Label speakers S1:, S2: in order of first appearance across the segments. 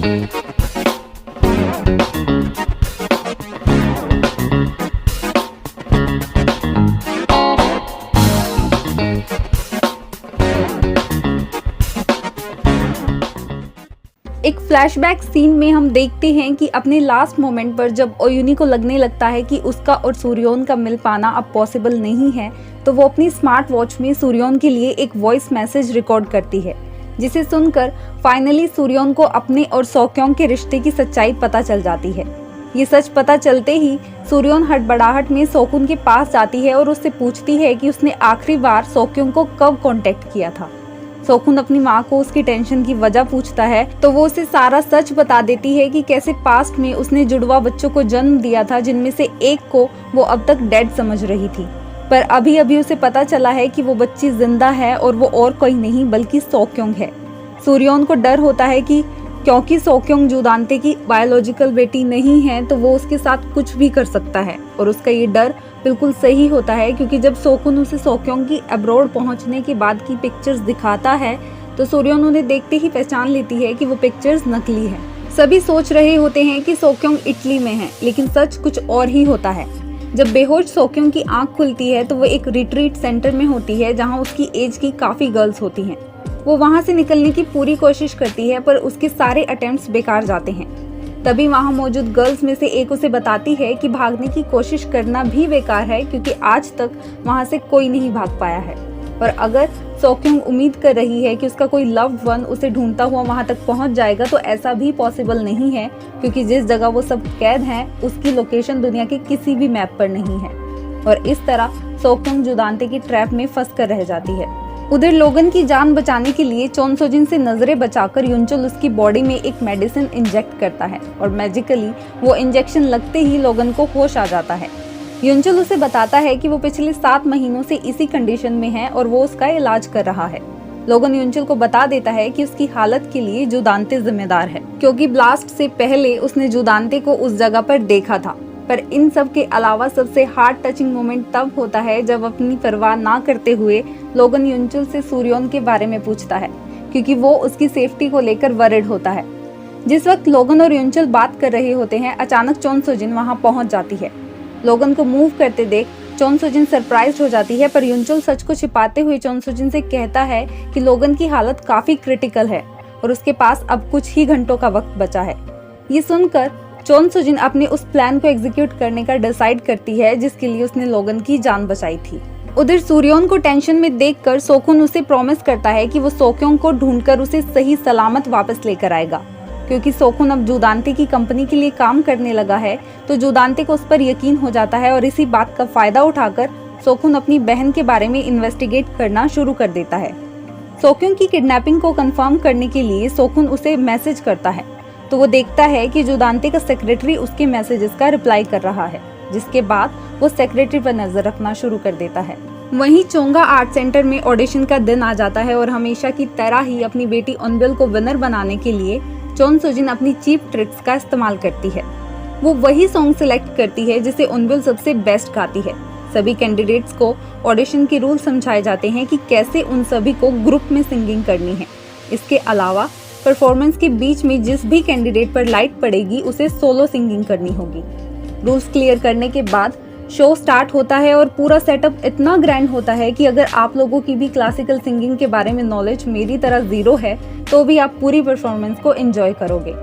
S1: एक flashback scene में हम देखते हैं कि अपने लास्ट मोमेंट पर जब ओयुनी को लगने लगता है कि उसका और सूर्योन का मिल पाना अब पॉसिबल नहीं है, तो वो अपनी स्मार्ट वॉच में सूर्योन के लिए एक वॉइस मैसेज रिकॉर्ड करती है, जिसे सुनकर फाइनली सूर्योन को अपने और सोक्योंग के रिश्ते की सच्चाई पता चल जाती है। ये सच पता चलते ही सूर्योन हड़बड़ाहट में सोकुन के पास जाती है और उससे पूछती है कि उसने आखिरी बार सोक्योंग को कब कांटेक्ट किया था। सोकुन अपनी माँ को उसकी टेंशन की वजह पूछता है तो वो उसे सारा सच बता देती है कि कैसे पास्ट में उसने जुड़वा बच्चों को जन्म दिया था, जिनमें से एक को वो अब तक डेड समझ रही थी, पर अभी अभी उसे पता चला है कि वो बच्ची जिंदा है और वो और कोई नहीं बल्कि सोक्योंग है। सूर्योन को डर होता है कि क्योंकि सोक्योंग जुदांते की बायोलॉजिकल बेटी नहीं है तो वो उसके साथ कुछ भी कर सकता है, और उसका ये डर बिल्कुल सही होता है, क्योंकि जब सोकुन उसे सोक्योंग की अब्रॉड पहुंचने के बाद की पिक्चर्स दिखाता है तो सूर्योन उन्हें देखते ही पहचान लेती है कि वो पिक्चर्स नकली है। सभी सोच रहे होते हैं कि सोक्योंग इटली में है, लेकिन सच कुछ और ही होता है। जब बेहोश सोक्योंग की आंख खुलती है तो वो एक रिट्रीट सेंटर में होती है जहाँ उसकी एज की काफी गर्ल्स होती हैं। वो वहाँ से निकलने की पूरी कोशिश करती है पर उसके सारे अटेम्प्ट्स बेकार जाते हैं। तभी वहाँ मौजूद गर्ल्स में से एक उसे बताती है कि भागने की कोशिश करना भी बेकार है, क्योंकि आज तक वहाँ से कोई नहीं भाग पाया है। और अगर सोक्योंग उम्मीद कर रही है कि उसका कोई लव्ड वन उसे ढूंढता हुआ वहाँ तक पहुँच जाएगा तो ऐसा भी पॉसिबल नहीं है, क्योंकि जिस जगह वो सब कैद हैं उसकी लोकेशन दुनिया के किसी भी मैप पर नहीं है। और इस तरह सोक्योंग जुदांते की ट्रैप में फंस कर रह जाती है। उधर लोगन की जान बचाने के लिए चोन सोजिन से नजरें बचाकर युनचुल उसकी बॉडी में एक मेडिसिन इंजेक्ट करता है और मैजिकली वो इंजेक्शन लगते ही लोगन को होश आ जाता है। युनचुल उसे बताता है कि वो पिछले 7 महीनों से इसी कंडीशन में है और वो उसका इलाज कर रहा है। लोगन युनचुल को बता देता है कि उसकी हालत के लिए जुदांते जिम्मेदार है, क्योंकि ब्लास्ट से पहले उसने जुदांते को उस जगह पर देखा था। पर इन सब के अलावा सबसे हार्ट टचिंग मोमेंट तब होता है जब अपनी परवाह ना करते हुए लोगन युनचुल से सूर्योन के बारे में पूछता है, क्योंकि वो उसकी सेफ्टी को लेकर वरिड होता है। जिस वक्त लोगन और युनचुल बात कर रहे होते हैं, अचानक चोन सोजिन वहां पहुंच जाती है। लोगन को मूव करते देख चोन सोजिन सरप्राइज हो जाती है, पर युनचुल सच को छिपाते हुए चोन सोजिन से कहता है कि लोगन की हालत काफी क्रिटिकल है और उसके पास अब कुछ ही घंटों का वक्त बचा है। ये सुनकर चोन सोजिन अपने उस प्लान को एग्जीक्यूट करने का डिसाइड करती है जिसके लिए उसने लोगन की जान बचाई थी। उधर सूर्योन को टेंशन में देखकर सोकुन उसे प्रॉमिस करता है कि वो सोक्योंग को ढूंढकर उसे सही सलामत वापस लेकर आएगा। क्योंकि सोकुन अब जुदांते की कंपनी के लिए काम करने लगा है तो जुदांते को उस पर यकीन हो जाता है और इसी बात का फायदा उठाकर सोकुन अपनी बहन के बारे में इन्वेस्टिगेट करना शुरू कर देता है। सोक्योंग की किडनैपिंग को कंफर्म करने के लिए सोकुन उसे मैसेज करता है तो वो देखता है कि जुदांते का सेक्रेटरी उसके मैसेजेस का रिप्लाई कर रहा है, जिसके बाद वो सेक्रेटरी पर नजर रखना शुरू कर देता है। वहीं चोंगा आर्ट सेंटर में ऑडिशन का दिन आ जाता है और हमेशा की तरह ही अपनी बेटी उनबिल को विनर बनाने के लिए चोन सोजिन अपनी चीप ट्रिक्स का इस्तेमाल करती है। वो वही सॉन्ग सिलेक्ट करती है जिसे उनबिल सबसे बेस्ट गाती है। सभी कैंडिडेट्स को ऑडिशन के रूल समझाए जाते हैं कि कैसे उन सभी को ग्रुप में सिंगिंग करनी है। इसके अलावा परफॉर्मेंस के बीच में जिस भी कैंडिडेट पर लाइट पड़ेगी उसे सोलो सिंगिंग करनी होगी। रूल्स क्लियर करने के बाद शो स्टार्ट होता है और पूरा सेटअप इतना ग्रैंड होता है कि अगर आप लोगों की भी क्लासिकल सिंगिंग के बारे में नॉलेज मेरी तरह जीरो है तो भी आप पूरी परफॉर्मेंस को एंजॉय करोगे।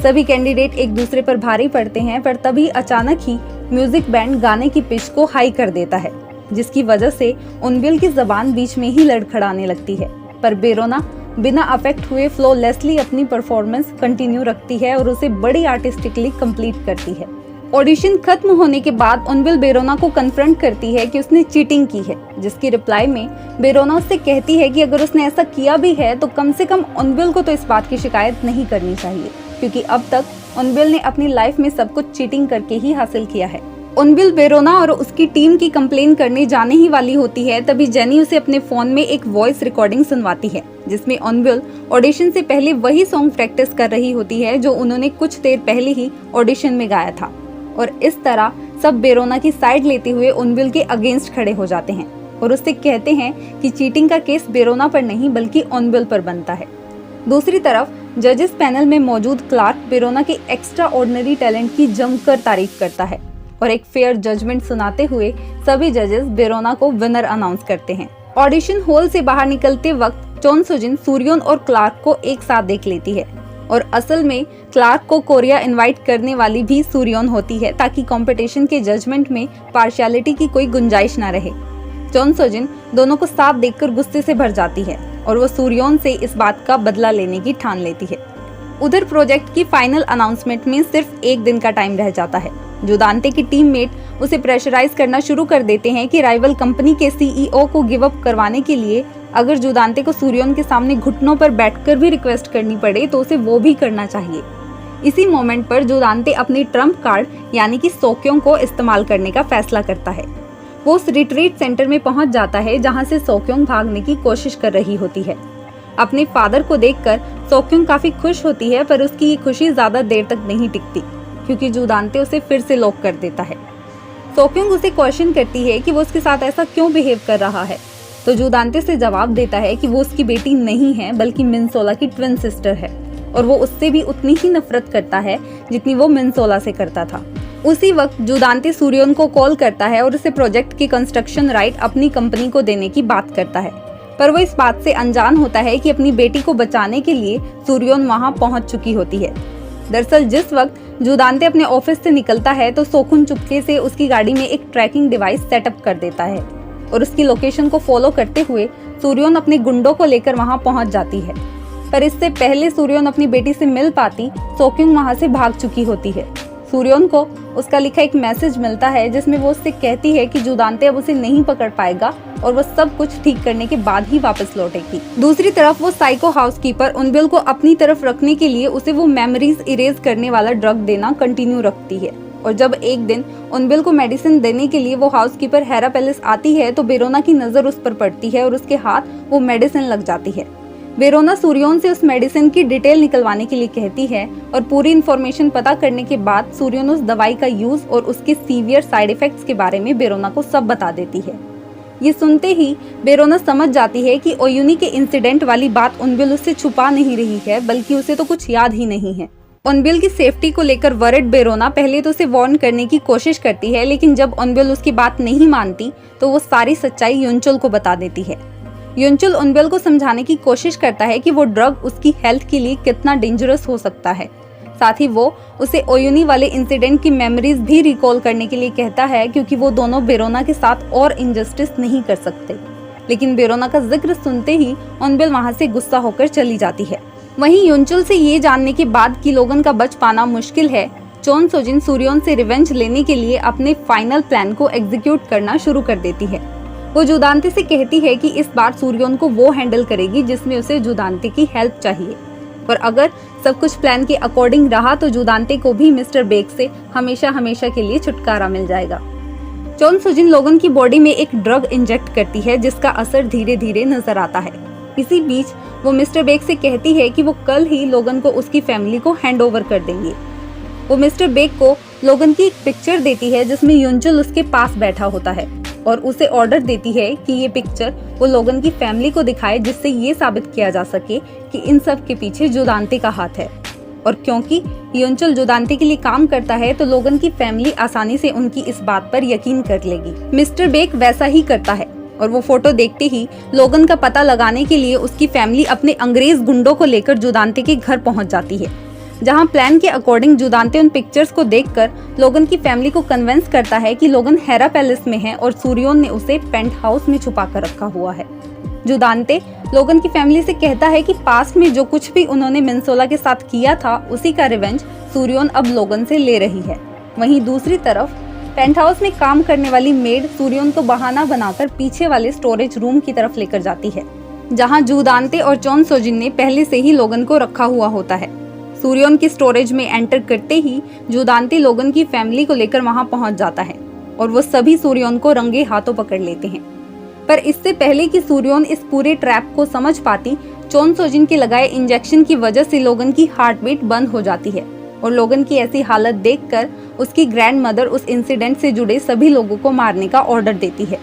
S1: सभी कैंडिडेट एक दूसरे पर भारी पड़ते हैं, पर तभी अचानक ही म्यूजिक बैंड गाने की पिच को हाई कर देता है, जिसकी वजह से उनबिल की जबान बीच में ही लड़खड़ाने लगती है। पर बेरोना बिना अफेक्ट हुए फ्लोलेसली अपनी परफॉर्मेंस कंटिन्यू रखती है और उसे बड़ी आर्टिस्टिकली कंप्लीट करती है। ऑडिशन खत्म होने के बाद उनबिल बेरोना को कन्फ्रंट करती है कि उसने चीटिंग की है, जिसकी रिप्लाई में बेरोना उससे कहती है कि अगर उसने ऐसा किया भी है तो कम से कम उनबिल को तो इस बात की शिकायत नहीं करनी चाहिए, क्योंकि अब तक उनबिल ने अपनी लाइफ में सब कुछ चीटिंग करके ही हासिल किया है। उनबिल बेरोना और उसकी टीम की कंप्लेन करने जाने ही वाली होती है, तभी जेनी उसे अपने फोन में एक वॉइस रिकॉर्डिंग सुनवाती है जिसमें उनबिल ऑडिशन से पहले वही सॉन्ग प्रैक्टिस कर रही होती है जो उन्होंने कुछ देर पहले ही ऑडिशन में गाया था। और इस तरह सब बेरोना की साइड लेते हुए उनबिल के अगेंस्ट खड़े हो जाते हैं और उससे कहते हैं कि चीटिंग का केस बेरोना पर नहीं बल्कि उनबिल पर बनता है। दूसरी तरफ जजेस पैनल में मौजूद क्लार्क बेरोना के एक्स्ट्रा ऑर्डिनरी टैलेंट की जमकर तारीफ करता है और एक फेयर जजमेंट सुनाते हुए सभी जजेस बेरोना को विनर अनाउंस करते हैं। ऑडिशन हॉल से बाहर निकलते वक्त चोन सोजिन सूर्योन और क्लार्क को एक साथ देख लेती है और असल में क्लार्क को कोरिया इनवाइट करने वाली भी सूर्योन होती है ताकि कंपटीशन के जजमेंट में पार्शियलिटी की कोई गुंजाइश न रहे। चोन सोजिन दोनों को साथ देखकर गुस्से से भर जाती है और वो सूर्योन से इस बात का बदला लेने की ठान लेती है। उधर प्रोजेक्ट की फाइनल अनाउंसमेंट में सिर्फ एक दिन का टाइम रह जाता है। जुदांते की टीममेट उसे प्रेशराइज करना शुरू कर देते हैं कि राइवल कंपनी के सीईओ को गिव अप करवाने के लिए अगर जुदांते को सूर्योन के सामने घुटनों पर बैठकर भी रिक्वेस्ट करनी पड़े तो उसे वो भी करना चाहिए। इसी मोमेंट पर जुदांते अपनी ट्रम्प कार्ड यानी कि सोक्योंग को इस्तेमाल करने का फैसला करता है। वो उस रिट्रीट सेंटर में पहुंच जाता है जहां से सोक्योंग भागने की कोशिश कर रही होती है। अपने फादर को देखकर सोक्योंग काफी खुश होती है, पर उसकी ये खुशी ज्यादा देर तक नहीं टिकती क्योंकि जुदांते उसे फिर से लॉक कर देता है। सोक्योंग उसे क्वेश्चन करती है कि वो उसके साथ ऐसा क्यों बिहेव कर रहा है, तो जुदांते से जवाब देता है कि वो उसकी बेटी नहीं है बल्कि मिनसोला की ट्विन सिस्टर है और वो उससे भी उतनी ही नफरत करता है जितनी वो मिनसोला से करता था। उसी वक्त जुदांते सूर्योन को कॉल करता है और उसे प्रोजेक्ट की कंस्ट्रक्शन राइट अपनी कंपनी को देने की बात करता है, पर वो इस बात से अनजान होता है कि अपनी बेटी को बचाने के लिए सूर्योन वहां पहुंच चुकी होती है। दरअसल जिस वक्त जुदांते अपने ऑफिस से निकलता है तो सोकुन चुपके से उसकी गाड़ी में एक ट्रैकिंग डिवाइस सेटअप कर देता है और उसकी लोकेशन को फॉलो करते हुए सूर्योन अपने गुंडों को लेकर वहां पहुंच जाती है। पर इससे पहले सूर्योन अपनी बेटी से मिल पाती, सोक्योंग वहां से भाग चुकी होती है। सूर्योन को उसका लिखा एक मैसेज मिलता है जिसमें वो उससे कहती है कि जुदांते अब उसे नहीं पकड़ पाएगा और वो सब कुछ ठीक करने के बाद ही वापस लौटेगी। दूसरी तरफ वो साइको हाउसकीपर उनबिल को अपनी तरफ रखने के लिए उसे वो मेमोरीज इरेज करने वाला ड्रग देना कंटिन्यू रखती है और जब एक दिन उनबिल को मेडिसिन देने के लिए वो हाउसकीपर हेरा पैलेस आती है तो बेरोना की नजर उस पर पड़ती है और उसके हाथ वो मेडिसिन लग जाती है। बेरोना सूर्योन से उस मेडिसिन की डिटेल निकलवाने के लिए कहती है और पूरी इन्फॉर्मेशन पता करने के बाद सूर्योन उस दवाई का यूज और उसके सीवियर साइड इफेक्ट्स के बारे में बेरोना को सब बता देती है। ये सुनते ही बेरोना समझ जाती है कि ओयुनी के इंसिडेंट वाली बात उनबिल उससे छुपा नहीं रही है बल्कि उसे तो कुछ याद ही नहीं है। उनबिल की सेफ्टी को लेकर वरिड बेरोना पहले तो उसे वार्न करने की कोशिश करती है, लेकिन जब उनबिल उसकी बात नहीं मानती तो वो सारी सच्चाई युनचुल को बता देती है। युनचुल उनबिल को समझाने की कोशिश करता है कि वो ड्रग उसकी हेल्थ के लिए कितना डेंजरस हो सकता है। साथ ही वो उसे ओयुनी वाले इंसिडेंट की मेमोरीज भी रिकॉल करने के लिए कहता है क्योंकि वो दोनों बेरोना के साथ और इनजस्टिस नहीं कर सकते। लेकिन बेरोना का जिक्र सुनते ही उनबिल वहां से गुस्सा होकर चली जाती है। वहीं युनचुल से ये जानने के बाद कि लोगन का बच पाना मुश्किल है, चोन सोजिन सूर्योन से रिवेंज लेने के लिए अपने फाइनल प्लान को एग्जीक्यूट करना शुरू कर देती है। वो जुदांते से कहती है कि इस बार सूर्योन को वो हैंडल करेगी जिसमें उसे जुदांते की हेल्प चाहिए और अगर सब कुछ प्लान के अकॉर्डिंग रहा तो जुदांते को भी मिस्टर बेक से हमेशा हमेशा के लिए छुटकारा मिल जाएगा। चोन सोजिन लोगन की बॉडी में एक ड्रग इंजेक्ट करती है जिसका असर धीरे धीरे नजर आता है। इसी बीच वो मिस्टर बेक से कहती है कि वो कल ही लोगन को उसकी फैमिली को हैंड ओवर कर देंगे। वो मिस्टर बेक को लोगन की एक पिक्चर देती है जिसमें युनचुल उसके पास बैठा होता है और उसे ऑर्डर देती है कि ये पिक्चर वो लोगन की फैमिली को दिखाए जिससे ये साबित किया जा सके कि इन सब के पीछे जुदांते का हाथ है। और क्योंकि युनचुल जुदांते के लिए काम करता है तो लोगन की फैमिली आसानी से उनकी इस बात पर यकीन कर लेगी। मिस्टर बेक वैसा ही करता है और वो फोटो देखते ही लोगन का पता लगाने के लिए उसकी फैमिली अपने अंग्रेज गुंडों को लेकर जुदांते के घर पहुंच जाती है, जहां प्लान के अकॉर्डिंग जुदांते उन पिक्चर्स को देखकर लोगन की फैमिली को कन्विंस करता है कि लोगन हेरा पैलेस में है और सूर्योन ने उसे पेंट हाउस में छुपा कर रखा हुआ है। जुदांते लोगन की फैमिली से कहता है कि पास्ट में जो कुछ भी उन्होंने मिनसोला के साथ किया था उसी का रिवेंज सूर्योन अब लोगन से ले रही है। वहीं दूसरी तरफ पेंट हाउस में काम करने वाली मेड सूर्योन को बहाना बनाकर पीछे वाले स्टोरेज रूम की तरफ लेकर जाती है, जहां जुदांते और चोन सोजिन ने पहले से ही लोगन को रखा हुआ होता है। सूर्योन की स्टोरेज में एंटर करते ही जुदांते लोगन की फैमिली को लेकर वहां पहुंच जाता है और वो सभी सूर्योन को रंगे हाथों पकड़ लेते हैं। पर इससे पहले कि सूर्योन इस पूरे ट्रैप को समझ पाती, चोन सोजिन के लगाए इंजेक्शन की वजह से लोगन की हार्ट बीट बंद हो जाती है और लोगन की ऐसी हालत देखकर उसकी ग्रैंड मदर उस इंसिडेंट से जुड़े सभी लोगों को मारने का ऑर्डर देती है,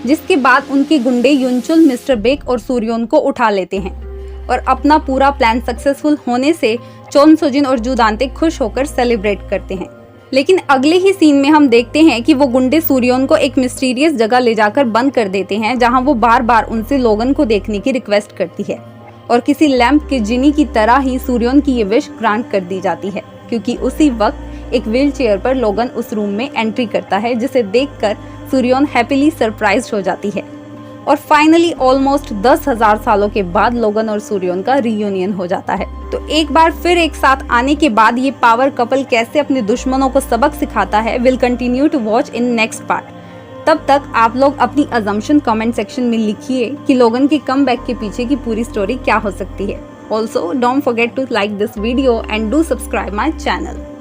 S1: जिसके बाद उनके गुंडे युनचुल, मिस्टर बेक और सूर्योन को उठा लेते हैं। और अपना पूरा प्लान सक्सेसफुल होने से चोन सोजिन और जू दांते खुश होकर सेलिब्रेट करते हैं। लेकिन अगले ही सीन में हम देखते हैं कि वो गुंडे सूर्योन को एक मिस्टीरियस जगह ले जाकर बंद कर देते हैं, जहां वो बार बार उनसे लोगन को देखने की रिक्वेस्ट करती है और किसी लैंप के जिनी की तरह ही सूर्योन की ये विश ग्रांट कर दी जाती है, क्योंकि उसी वक्त एक व्हील चेयर पर लोगन उस रूम में एंट्री करता है, जिसे देखकर सूर्योन हैप्पीली सरप्राइज्ड हो जाती है। और फाइनली ऑलमोस्ट 10,000 सालों के बाद लोगन और सूर्योन का रीयूनियन हो जाता है। तो एक बार फिर एक साथ आने के बाद ये पावर कपल कैसे अपने दुश्मनों को सबक सिखाता है, will continue to watch in next part. तब तक आप लोग अपनी अजम्पशन कमेंट सेक्शन में लिखिए कि लोगन के कमबैक के पीछे की पूरी स्टोरी क्या हो सकती है। Also don't forget to like this video and do subscribe my channel.